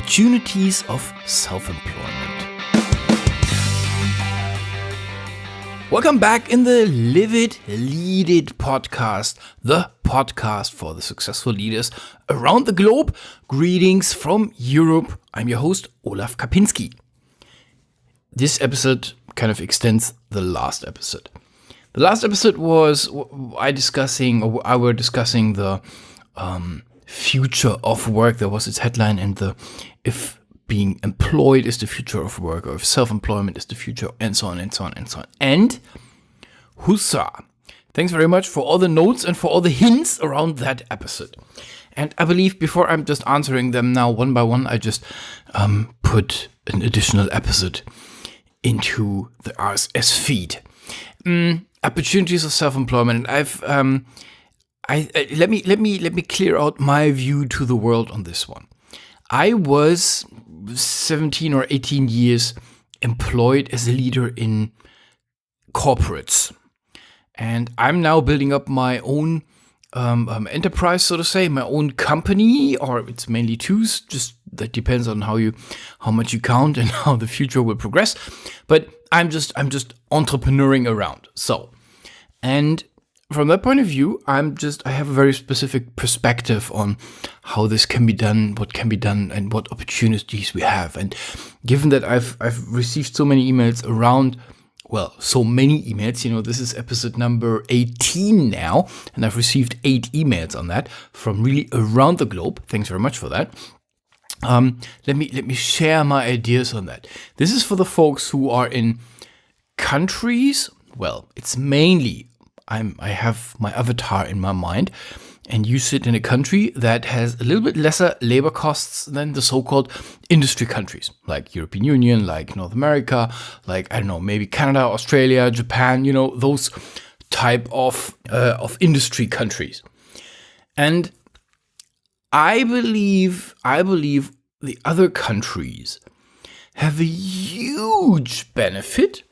Opportunities of Self-Employment. Welcome back in the Live It, Lead It podcast, the podcast for the successful leaders around the globe. Greetings from Europe. I'm your host, Olaf Kapinski. This episode kind of extends the last episode. The last episode was I were discussing the future of work. There was its headline, and if being employed is the future of work, or if self-employment is the future, and so on and so on and so on. And huzzah! Thanks very much for all the notes and for all the hints around that episode. And I believe before I'm just answering them now one by one, I just put an additional episode into the RSS feed. Opportunities of self-employment. And let me clear out my view to the world on this one. I was 17 or 18 years employed as a leader in corporates, and I'm now building up my own enterprise, so to say, my own company, or it's mainly twos. Just that depends on how much you count and how the future will progress. But I'm just entrepreneuring around. So, and from that point of view, I have a very specific perspective on how this can be done, what can be done, and what opportunities we have. And given that I've received so many emails around, this is episode number 18 now, and I've received 8 emails on that from really around the globe. Thanks very much for that. Let me share my ideas on that. This is for the folks who are in countries. Well, it's mainly I have my avatar in my mind, and you sit in a country that has a little bit lesser labor costs than the so-called industry countries, like European Union, like North America, like, I don't know, maybe Canada, Australia, Japan, those type of industry countries. And I believe the other countries have a huge benefit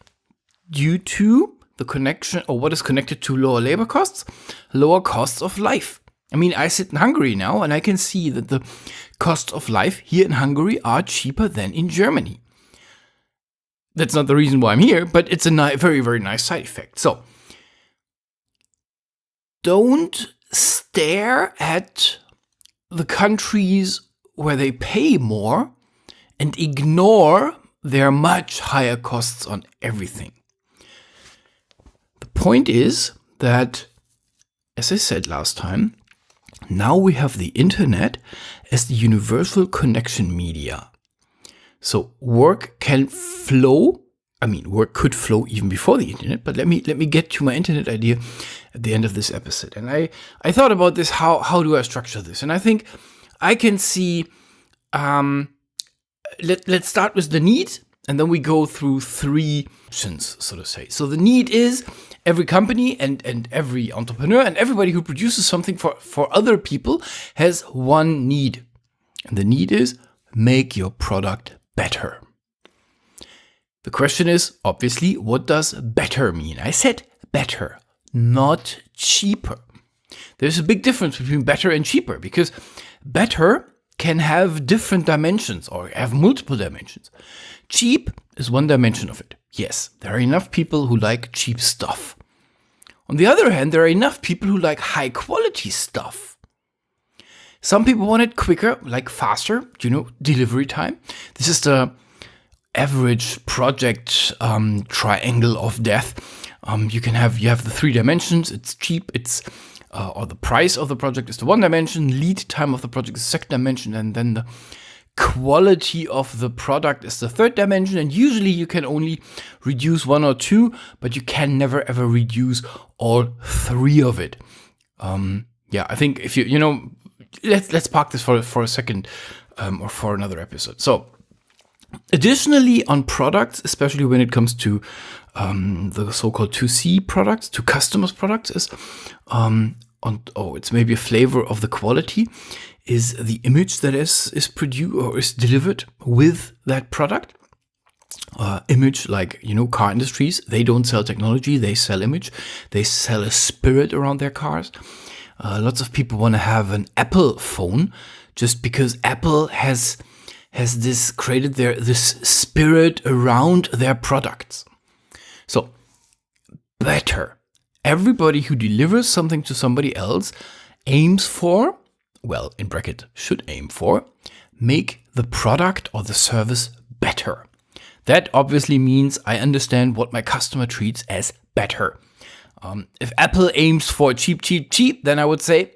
due to the connection, or what is connected to lower labor costs, lower costs of life. I mean, I sit in Hungary now, and I can see that the costs of life here in Hungary are cheaper than in Germany. That's not the reason why I'm here, but it's a very, very nice side effect. So, don't stare at the countries where they pay more and ignore their much higher costs on everything. The point is that, as I said last time, now we have the internet as the universal connection media. So work can flow. I mean, work could flow even before the internet, but let me get to my internet idea at the end of this episode. And I thought about this, how do I structure this? And I think I can see, let's start with the need, and then we go through 3 options, so to say. So the need is every company and every entrepreneur and everybody who produces something for other people has one need. And the need is make your product better. The question is, obviously, what does better mean? I said better, not cheaper. There's a big difference between better and cheaper, because better can have different dimensions or have multiple dimensions. Cheap is one dimension of it. Yes, there are enough people who like cheap stuff. On the other hand, there are enough people who like high quality stuff. Some people want it quicker, like faster, delivery time. This is the average project triangle of death. You have the 3 dimensions. It's cheap, or the price of the project is the 1 dimension, lead time of the project is the 2nd dimension, and then the quality of the product is the 3rd dimension. And usually you can only reduce 1 or 2, but you can never ever reduce all 3 of it. I think if let's park this for a second, or for another episode. So additionally, on products, especially when it comes to the so-called 2C products, to customers products, is it's maybe a flavor of the quality, is the image that is produced or is delivered with that product. Image, like, car industries, they don't sell technology, they sell image. They sell a spirit around their cars. Lots of people want to have an Apple phone just because Apple has has this created this spirit around their products. So, better. Everybody who delivers something to somebody else aims for, well, in bracket, should aim for, make the product or the service better. That obviously means I understand what my customer treats as better. If Apple aims for cheap, then I would say,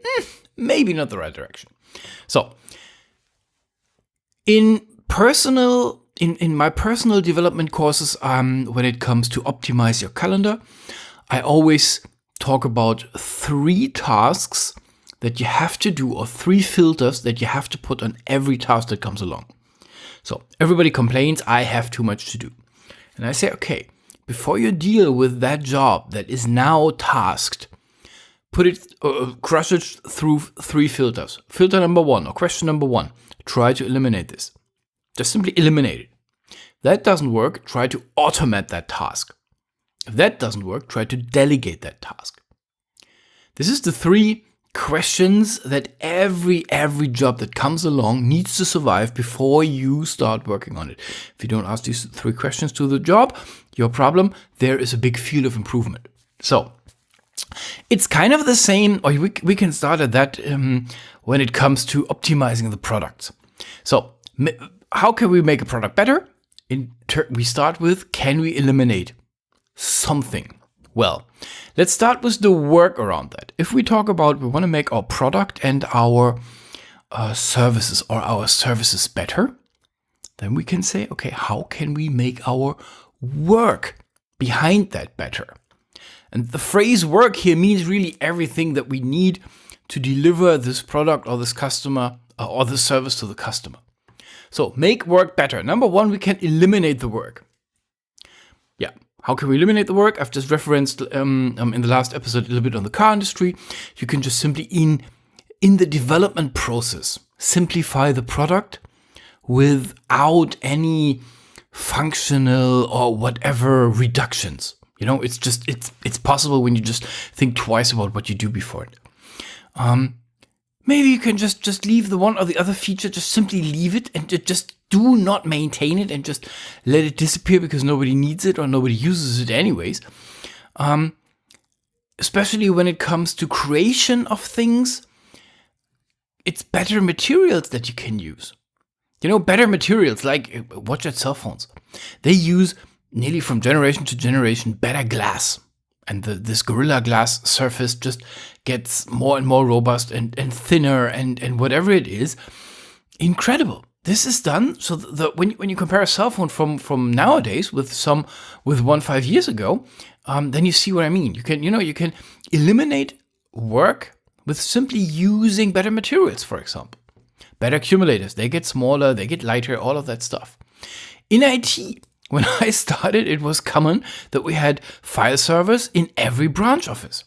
maybe not the right direction. So, in my personal development courses, when it comes to optimize your calendar, I always talk about 3 tasks that you have to do, or 3 filters that you have to put on every task that comes along. So everybody complains, I have too much to do. And I say, okay, before you deal with that job that is now tasked, crush it through 3 filters. Filter number 1, or question number 1, try to eliminate this. Just simply eliminate it. If that doesn't work, try to automate that task. If that doesn't work, try to delegate that task. This is the 3 questions that every job that comes along needs to survive before you start working on it. If you don't ask these 3 questions to the job, your problem, there is a big field of improvement. So, it's kind of the same, or we can start at that when it comes to optimizing the products. So, how can we make a product better? We start with, can we eliminate something? Well, let's start with the work around that. If we talk about we want to make our product and our services better, then we can say, okay, how can we make our work behind that better? And the phrase work here means really everything that we need to deliver this product or this customer or the service to the customer. So make work better. Number 1, we can eliminate the work. Yeah. How can we eliminate the work? I've just referenced in the last episode a little bit on the car industry. You can just simply, in the development process, simplify the product without any functional or whatever reductions. You know, it's possible when you just think twice about what you do before it. Maybe you can just leave the one or the other feature, just simply leave it and just do not maintain it and just let it disappear because nobody needs it or nobody uses it anyways. Especially when it comes to creation of things, it's better materials that you can use. You know, better materials like watch at cell phones. They use nearly from generation to generation better glass. And this Gorilla Glass surface just gets more and more robust and thinner and whatever it is. Incredible. This is done so that when you compare a cell phone from nowadays with one 5 years ago, then you see what I mean. You can eliminate work with simply using better materials, for example. Better accumulators. They get smaller, they get lighter, all of that stuff. In IT, when I started, it was common that we had file servers in every branch office.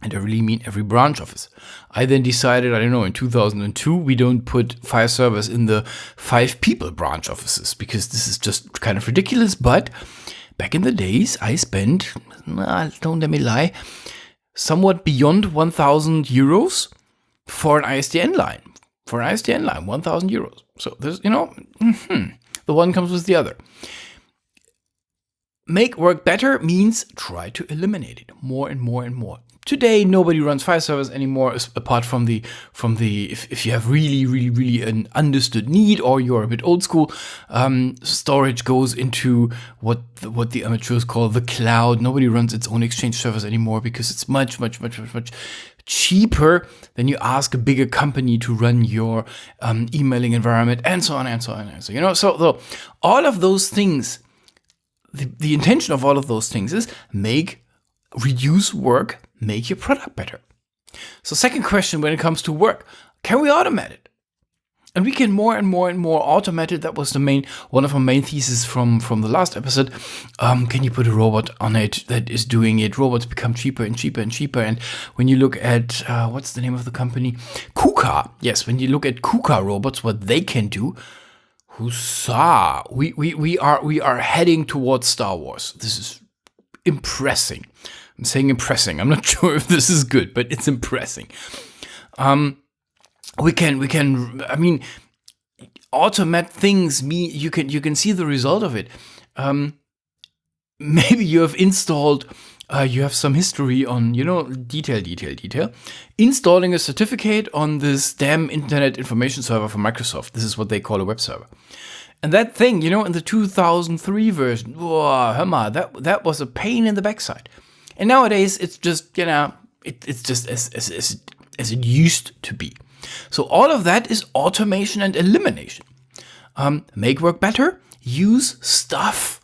And I really mean every branch office. I then decided, in 2002, we don't put file servers in the 5-people branch offices because this is just kind of ridiculous. But back in the days, I spent, don't let me lie, somewhat beyond 1,000 euros for an ISDN line. 1,000 euros. So there's, the one comes with the other. Make work better means try to eliminate it more and more and more. Today, nobody runs file servers anymore, apart from the if you have really an understood need or you're a bit old school. Storage goes into what the amateurs call the cloud. Nobody runs its own Exchange servers anymore because it's much cheaper than you ask a bigger company to run your emailing environment and so on and so on and so. So all of those things. The intention of all of those things is reduce work, make your product better. So second question when it comes to work, can we automate it? And we can more and more automate it. That was one of our main theses from the last episode. Can you put a robot on it that is doing it? Robots become cheaper and cheaper and cheaper. And when you look at, what's the name of the company? KUKA. Yes, when you look at KUKA robots, what they can do, Huzzah! We are heading towards Star Wars. This is impressing. I'm saying impressing. I'm not sure if this is good, but it's impressing. We can. I mean, automate things, you can see the result of it. Maybe you have installed, you have some history on, detail, installing a certificate on this damn Internet Information Server from Microsoft. This is what they call a web server. And that thing, in the 2003 version, that was a pain in the backside. And nowadays, it's just, it's just as it used to be. So all of that is automation and elimination. Make work better, use stuff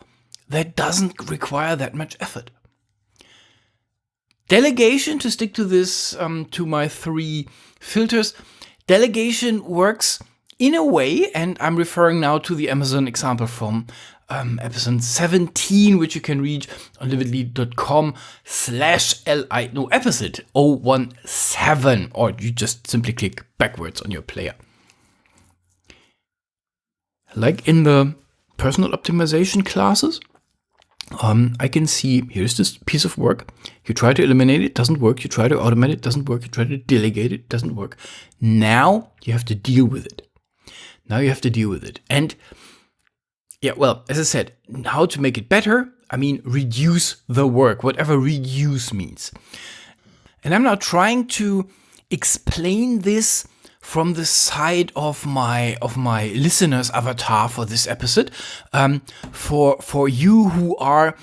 that doesn't require that much effort. Delegation, to stick to this, to my 3 filters, delegation works in a way, and I'm referring now to the Amazon example from episode 17, which you can read on livedlead.com/li, episode 017, or you just simply click backwards on your player. Like in the personal optimization classes, I can see here's this piece of work. You try to eliminate it, doesn't work. You try to automate it, doesn't work. You try to delegate it, doesn't work. Now you have to deal with it. And as I said, how to make it better? Reduce the work, whatever reduce means. And I'm now trying to explain this from the side of my listener's avatar for this episode. For you who are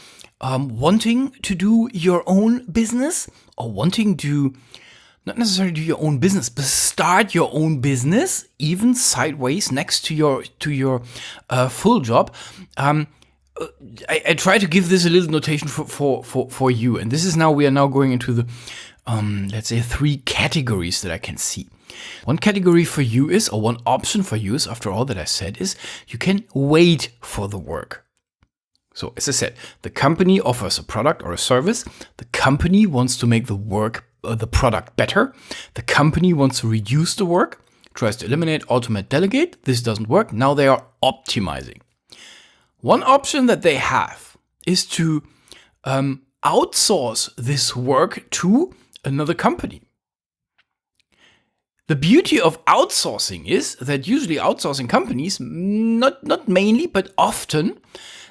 wanting to do your own business, or wanting to not necessarily do your own business, but start your own business, even sideways next to your full job. I try to give this a little notation for you, and this is we are now going into the let's say 3 categories that I can see. One category for you is, or one option for you is, after all that I said, is you can wait for the work. So as I said, the company offers a product or a service. The company wants to make the product better. The company wants to reduce the work, tries to eliminate, automate, delegate. This doesn't work. Now they are optimizing. One option that they have is to outsource this work to another company. The beauty of outsourcing is that usually outsourcing companies, not mainly, but often,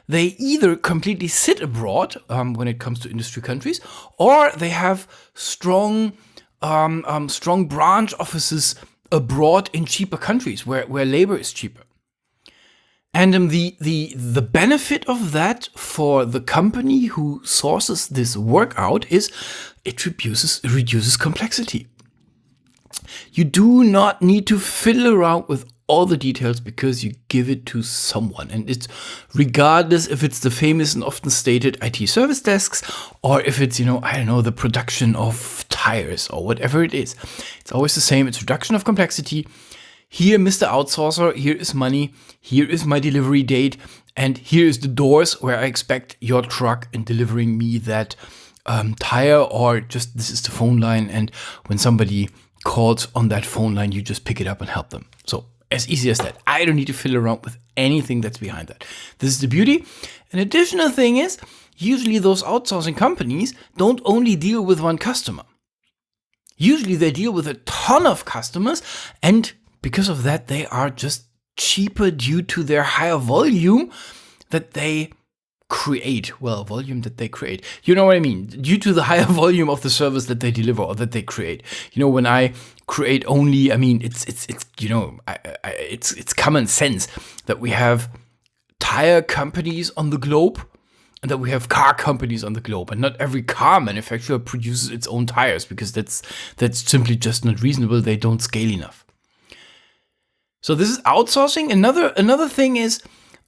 they either completely sit abroad when it comes to industry countries, or they have strong branch offices abroad in cheaper countries where labor is cheaper. And the benefit of that for the company who sources this work out is it reduces complexity. You do not need to fiddle around with all the details because you give it to someone. And it's regardless if it's the famous and often stated IT service desks, or if it's, the production of tires or whatever it is. It's always the same. It's reduction of complexity. Here, Mr. Outsourcer, here is money. Here is my delivery date. And here is the doors where I expect your truck in delivering me that tire, or just this is the phone line. And when somebody calls on that phone line, you just pick it up and help them. So as easy as that. I don't need to fiddle around with anything that's behind that. This is the beauty. An additional thing is, usually those outsourcing companies don't only deal with one customer. Usually they deal with a ton of customers, and because of that, they are just cheaper due to their higher volume that they create. Well, volume that they create. You know what I mean? Due to the higher volume of the service that they deliver or that they create. When I create only, it's common sense that we have tire companies on the globe and that we have car companies on the globe, and not every car manufacturer produces its own tires, because that's simply just not reasonable. They don't scale enough. So this is outsourcing. Another thing is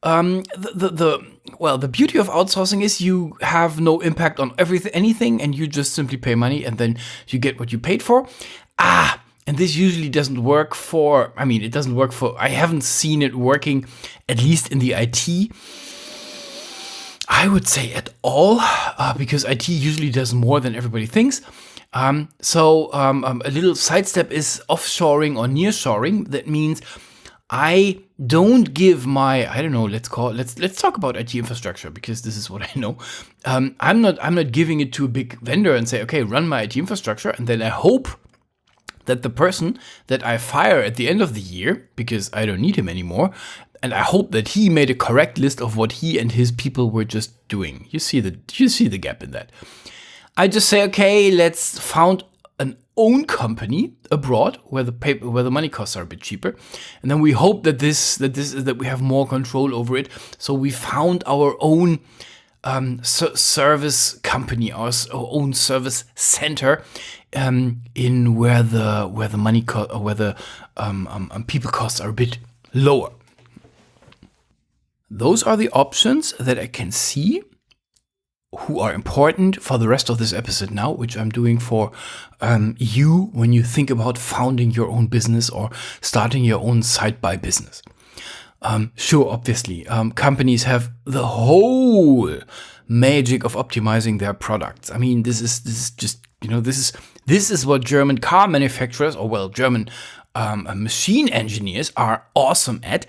the beauty of outsourcing is you have no impact on anything, and you just simply pay money and then you get what you paid for. And this usually doesn't work I haven't seen it working, at least in the IT, I would say at all, because IT usually does more than everybody thinks. So a little sidestep is offshoring or nearshoring. That means I don't give my, let's talk about IT infrastructure, because this is what I know. I'm not giving it to a big vendor and say, okay, run my IT infrastructure, and then I hope that the person that I fire at the end of the year, because I don't need him anymore, and I hope that he made a correct list of what he and his people were just doing. You see the gap in that. I just say, okay, let's found an own company abroad where the money costs are a bit cheaper, and then we hope that we have more control over it. So we found our own service company, our own service center, in where the money or where the people costs are a bit lower. Those are the options that I can see who are important for the rest of this episode now, which I'm doing for you when you think about founding your own business or starting your own side-by business. Sure, obviously, companies have the whole magic of optimizing their products. I mean, this is just, this is what German car manufacturers, or German machine engineers are awesome at: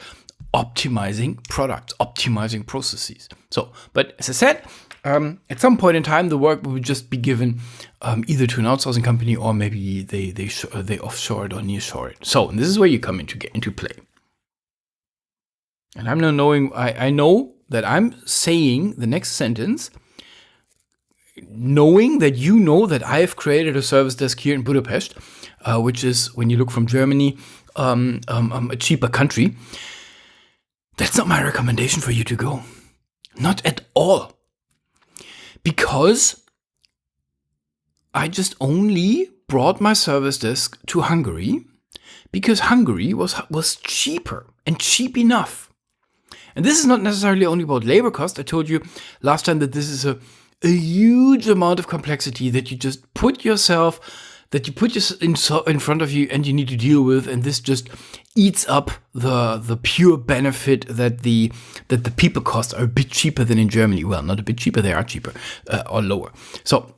optimizing products, optimizing processes. So, but as I said, at some point in time, the work will just be given either to an outsourcing company, or maybe they offshore it or nearshore it. So, and this is where you come into play. And I'm now knowing, I know that I'm saying the next sentence, knowing that you know that I have created a service desk here in Budapest, which is, when you look from Germany, a cheaper country. That's not my recommendation for you to go. Not at all. Because I just only brought my service desk to Hungary because Hungary was cheaper and cheap enough. And this is not necessarily only about labor cost. I told you last time that this is a huge amount of complexity that you just put yourself, that you put in front of you and you need to deal with, and this just eats up the pure benefit that the people costs are a bit cheaper than in Germany. Well, not a bit cheaper, they are cheaper or lower. So,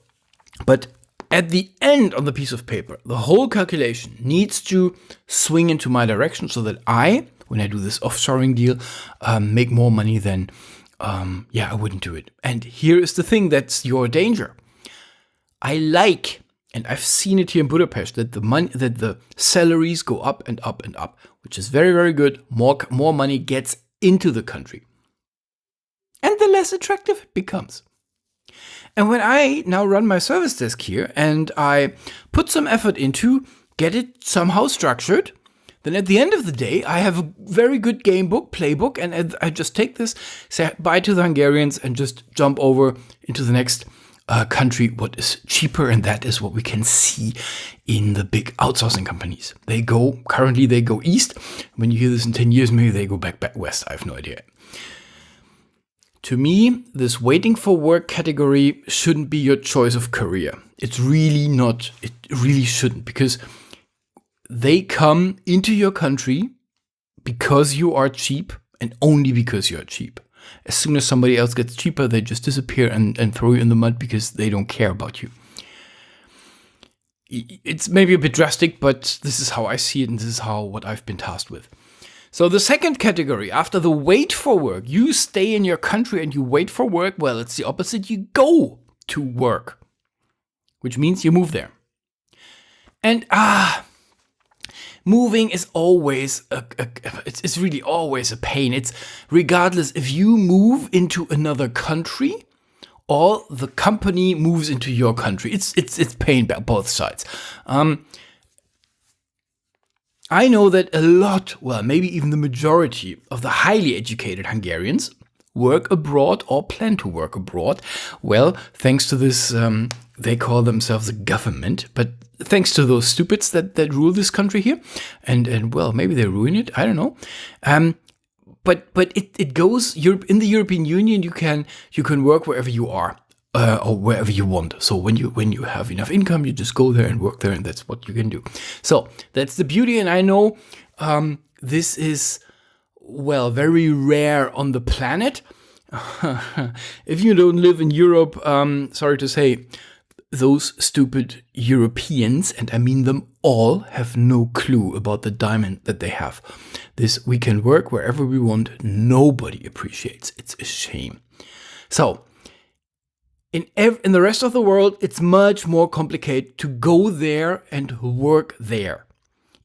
but at the end on the piece of paper, the whole calculation needs to swing into my direction so that I, when I do this offshoring deal, make more money than, I wouldn't do it. And here is the thing that's your danger. And I've seen it here in Budapest, that the salaries go up and up and up, which is very, very good. More money gets into the country. And the less attractive it becomes. And when I now run my service desk here and I put some effort into get it somehow structured, then at the end of the day, I have a very good playbook, and I just take this, say bye to the Hungarians, and just jump over into the next country, what is cheaper, and that is what we can see in the big outsourcing companies. Currently they go east. When you hear this in 10 years, maybe they go back west. I have no idea. To me, this waiting for work category shouldn't be your choice of career. It's really not. It really shouldn't, because they come into your country because you are cheap, and only because you are cheap. As soon as somebody else gets cheaper, they just disappear and throw you in the mud because they don't care about you. It's maybe a bit drastic, but this is how I see it, and this is what I've been tasked with. So the second category, after the wait for work, you stay in your country and you wait for work. Well, it's the opposite. You go to work, which means you move there. And moving is always it's really always a pain. It's regardless if you move into another country or the company moves into your country. It's pain by both sides. I know that a lot, well, maybe even the majority of the highly educated Hungarians work abroad or plan to work abroad. Well, thanks to this, they call themselves a government, but thanks to those stupids that rule this country here, and well, maybe they ruin it. I don't know. But it goes. In the European Union, you can work wherever you are. Or wherever you want. So when you have enough income, you just go there and work there, and that's what you can do. So that's the beauty. And I know this is, well, very rare on the planet. If you don't live in Europe, sorry to say, those stupid Europeans, and I mean them all, have no clue about the diamond that they have. This, we can work wherever we want. Nobody appreciates. It's a shame. So, in the rest of the world, it's much more complicated to go there and work there.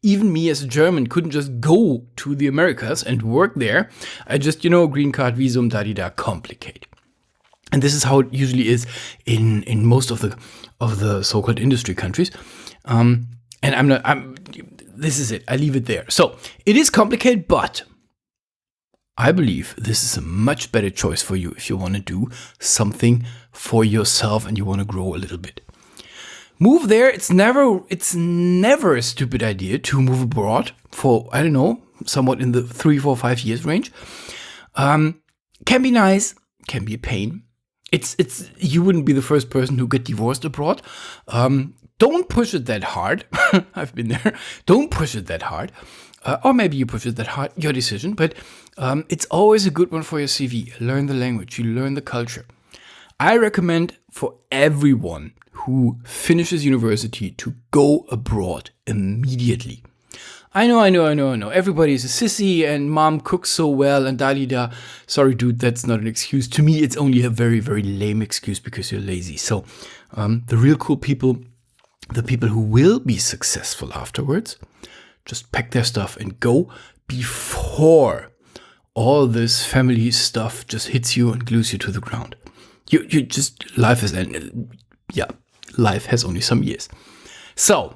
Even me as a German couldn't just go to the Americas and work there. I just, green card, visum, da-di-da, complicate. And this is how it usually is in most of the so-called industry countries. This is it. I leave it there. So it is complicated, but I believe this is a much better choice for you if you want to do something for yourself and you want to grow a little bit. Move there. It's never a stupid idea to move abroad for, I don't know, somewhat in the 3, 4, 5 years range. Can be nice, can be a pain. You wouldn't be the first person who get divorced abroad. Don't push it that hard. I've been there. Don't push it that hard. Or maybe you push it that hard, your decision. But it's always a good one for your CV. Learn the language, you learn the culture. I recommend for everyone who finishes university to go abroad immediately. I know. Everybody's a sissy and mom cooks so well and da-di-da. Sorry, dude, that's not an excuse. To me, it's only a very, very lame excuse because you're lazy. So the real cool people, the people who will be successful afterwards, just pack their stuff and go before all this family stuff just hits you and glues you to the ground. Life has only some years. So,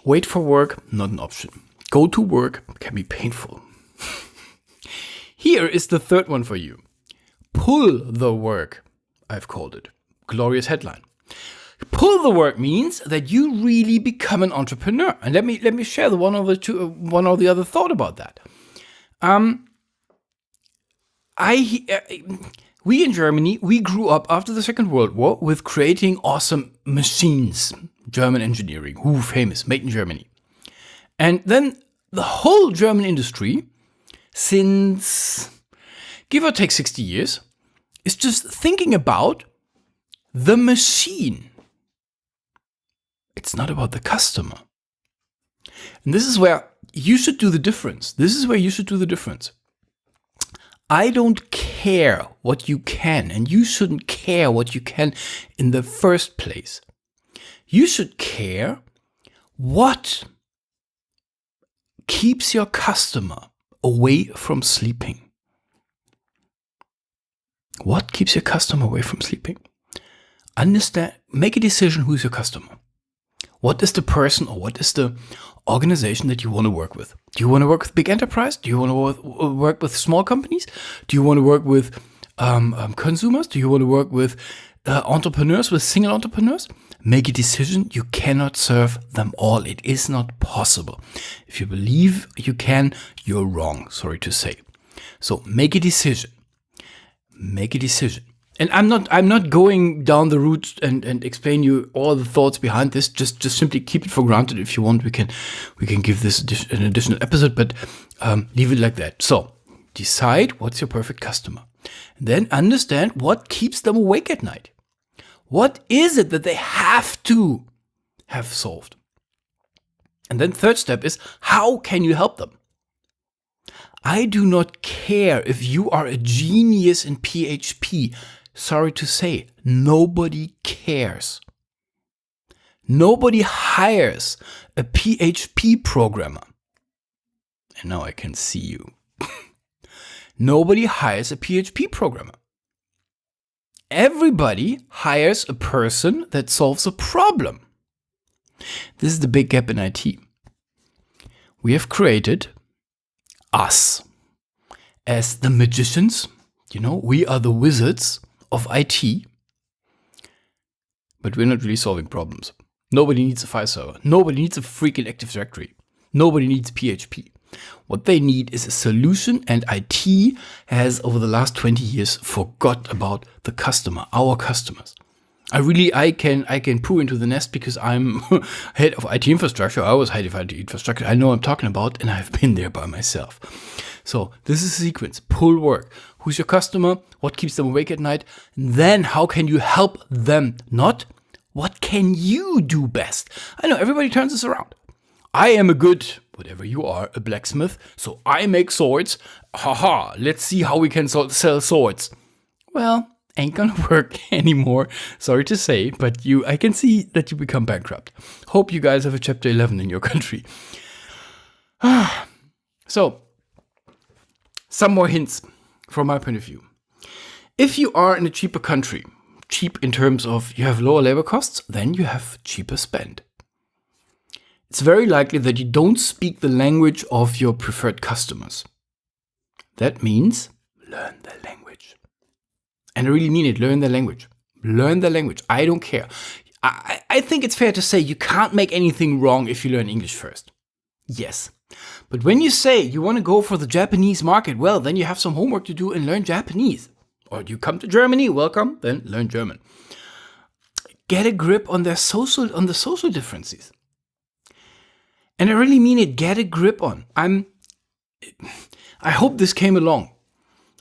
wait for work, not an option. Go to work can be painful. Here is the third one for you. Pull the work, I've called it. Glorious headline. Pull the work means that you really become an entrepreneur. And let me share one or the other thought about that. We in Germany, we grew up after the Second World War with creating awesome machines. German engineering, famous, made in Germany. And then the whole German industry, since give or take 60 years, is just thinking about the machine. It's not about the customer. And this is where you should do the difference. I don't care what you can, and you shouldn't care what you can in the first place. You should care what keeps your customer away from sleeping. What keeps your customer away from sleeping? Understand, make a decision who's your customer. What is the person or what is the organization that you want to work with? Do you want to work with big enterprise? Do you want to work with small companies? Do you want to work with consumers? Do you want to work with entrepreneurs, with single entrepreneurs? Make a decision. You cannot serve them all. It is not possible. If you believe you can, you're wrong, sorry to say. So make a decision. And I'm not going down the route and explain you all the thoughts behind this. Just simply keep it for granted. If you want, we can give this an additional episode, but leave it like that. So decide what's your perfect customer. Then understand what keeps them awake at night. What is it that they have to have solved? And then third step is, how can you help them? I do not care if you are a genius in PHP. Sorry to say, nobody cares. Nobody hires a PHP programmer. And now I can see you. Nobody hires a PHP programmer. Everybody hires a person that solves a problem. This is the big gap in IT. We have created us as the magicians. We are the wizards of IT, but we're not really solving problems. Nobody needs a file server. Nobody needs a freaking Active Directory. Nobody needs PHP. What they need is a solution, and IT has, over the last 20 years, forgot about the customer, our customers. I can poo into the nest because I'm head of IT infrastructure. I was head of IT infrastructure. I know what I'm talking about, and I've been there by myself. So this is a sequence. Pull work. Who's your customer? What keeps them awake at night? And then how can you help them? Not what can you do best? I know everybody turns this around. I am a good, whatever you are, a blacksmith, so I make swords. Haha, let's see how we can sell swords. well, ain't gonna work anymore. Sorry to say, but I can see that you become bankrupt. Hope you guys have a chapter 11 in your country. So, some more hints from my point of view. If you are in a cheaper country, cheap in terms of you have lower labor costs, then you have cheaper spend. It's very likely that you don't speak the language of your preferred customers. That means learn their language. And I really mean it, learn their language. Learn their language. I don't care. I think it's fair to say you can't make anything wrong if you learn English first. Yes. But when you say you want to go for the Japanese market, well, then you have some homework to do and learn Japanese. Or you come to Germany, welcome, then learn German. Get a grip on the social differences. And I really mean it, get a grip on. I hope this came along.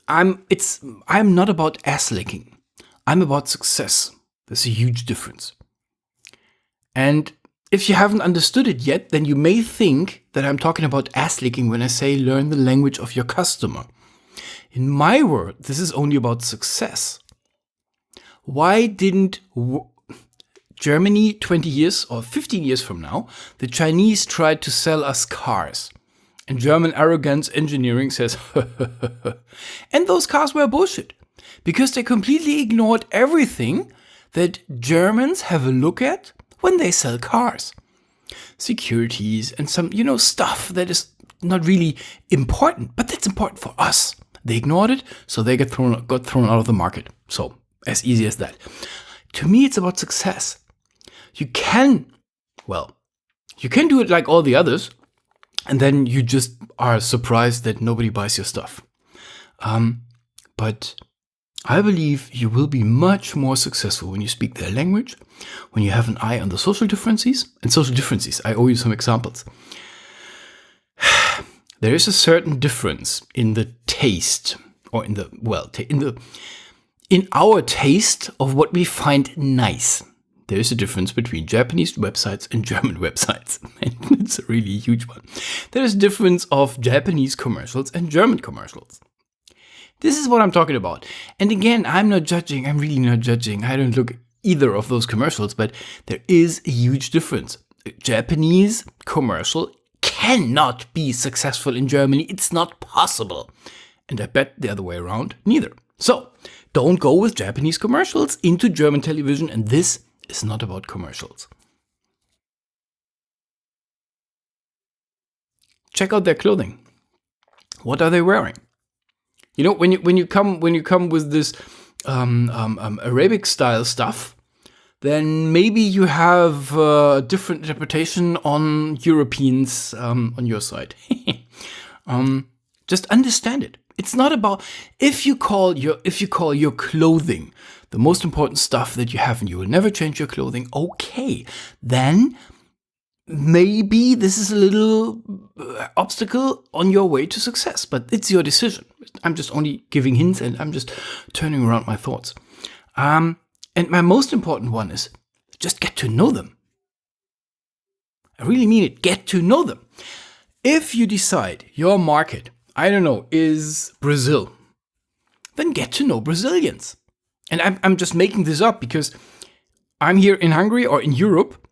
I'm not about ass licking. I'm about success. There's a huge difference. And if you haven't understood it yet, then you may think that I'm talking about ass licking when I say learn the language of your customer. In my world, this is only about success. Why didn't Germany 20 years or 15 years from now, the Chinese tried to sell us cars? And German arrogance engineering says, and those cars were bullshit. Because they completely ignored everything that Germans have a look at when they sell cars. Securities and some, stuff that is not really important, but that's important for us. They ignored it, so they got thrown out of the market. So, as easy as that. To me, it's about success. You can do it like all the others, and then you just are surprised that nobody buys your stuff. But I believe you will be much more successful when you speak their language, when you have an eye on the social differences. And social differences, I owe you some examples. There is a certain difference in the taste, or in our taste of what we find nice. There is a difference between Japanese websites and German websites. And it's a really huge one. There is a difference of Japanese commercials and German commercials. This is what I'm talking about. And again, I'm not judging. I'm really not judging. I don't look either of those commercials, but there is a huge difference. A Japanese commercial cannot be successful in Germany. It's not possible. And I bet the other way around, neither. So, don't go with Japanese commercials into German television, and this is not about commercials. Check out their clothing. What are they wearing? When you come with this Arabic style stuff, then maybe you have a different interpretation on Europeans on your side. Just understand it. It's not about if you call your clothing the most important stuff that you have and you will never change your clothing. Okay, then maybe this is a little obstacle on your way to success, but it's your decision. I'm just only giving hints and I'm just turning around my thoughts. And my most important one is just get to know them. I really mean it. Get to know them. If you decide your market, I don't know, is Brazil, then get to know Brazilians. And I'm just making this up because I'm here in Hungary or in Europe.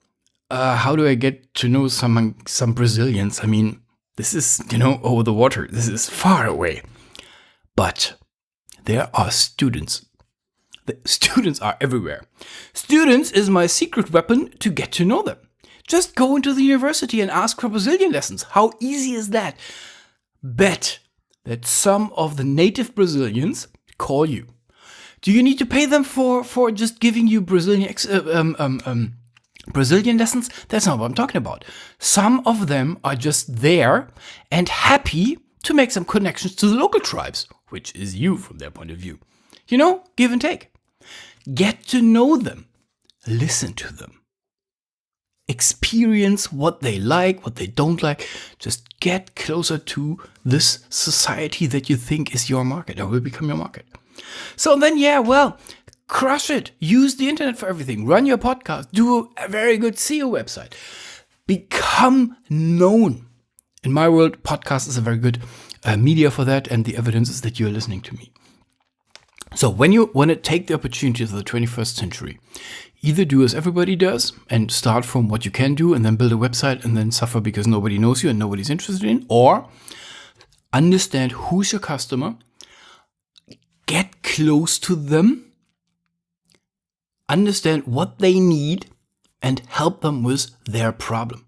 How do I get to know some Brazilians? I mean, this is, over the water. This is far away. But there are students. The students are everywhere. Students is my secret weapon to get to know them. Just go into the university and ask for Brazilian lessons. How easy is that? Bet that some of the native Brazilians call you. Do you need to pay them for just giving you Brazilian lessons? That's not what I'm talking about. Some of them are just there and happy to make some connections to the local tribes, which is you from their point of view. Give and take. Get to know them. Listen to them. Experience what they like, what they don't like. Just get closer to this society that you think is your market or will become your market. So then, crush it. Use the internet for everything. Run your podcast. Do a very good SEO website. Become known. In my world, podcast is a very good media for that, and the evidence is that you're listening to me. So when you want to take the opportunities of the 21st century, either do as everybody does and start from what you can do and then build a website and then suffer because nobody knows you and nobody's interested in, or understand who's your customer, get close to them, understand what they need, and help them with their problem.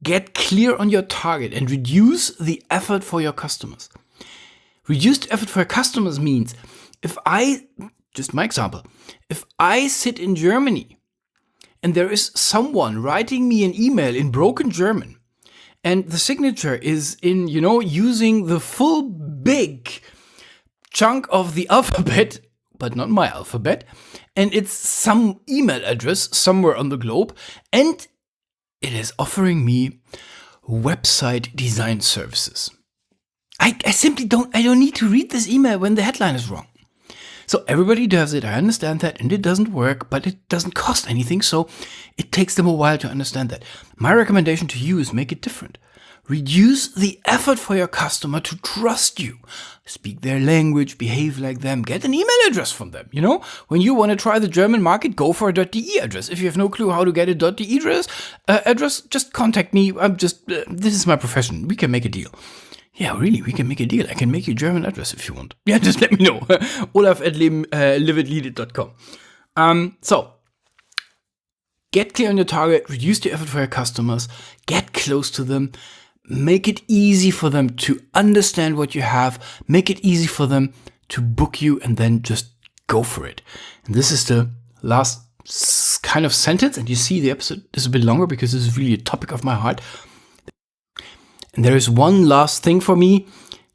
Get clear on your target and reduce the effort for your customers. Reduced effort for your customers means just my example, if I sit in Germany and there is someone writing me an email in broken German and the signature is in, using the full big chunk of the alphabet, but not my alphabet, and it's some email address somewhere on the globe, and it is offering me website design services. I simply don't need to read this email when the headline is wrong. So everybody does it, I understand that, and it doesn't work, but it doesn't cost anything, so it takes them a while to understand that. My recommendation to you is make it different. Reduce the effort for your customer to trust you. Speak their language, behave like them, get an email address from them. When you want to try the German market, go for a .de address. If you have no clue how to get a .de address, just contact me. This is my profession. We can make a deal. Yeah, really, we can make a deal. I can make you a German address if you want. Yeah, just let me know. Olaf@liveitleadit.com. So, get clear on your target, reduce the effort for your customers, get close to them, make it easy for them to understand what you have, make it easy for them to book you, and then just go for it. And this is the last kind of sentence, and you see the episode is a bit longer because this is really a topic of my heart. And there is one last thing for me,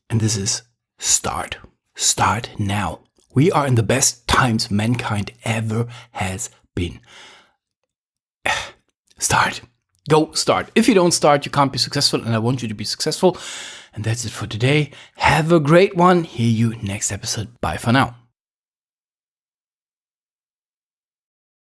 and this is start. Start now. We are in the best times mankind ever has been. Start. Go start. If you don't start, you can't be successful, and I want you to be successful. And that's it for today. Have a great one. Hear you next episode. Bye for now.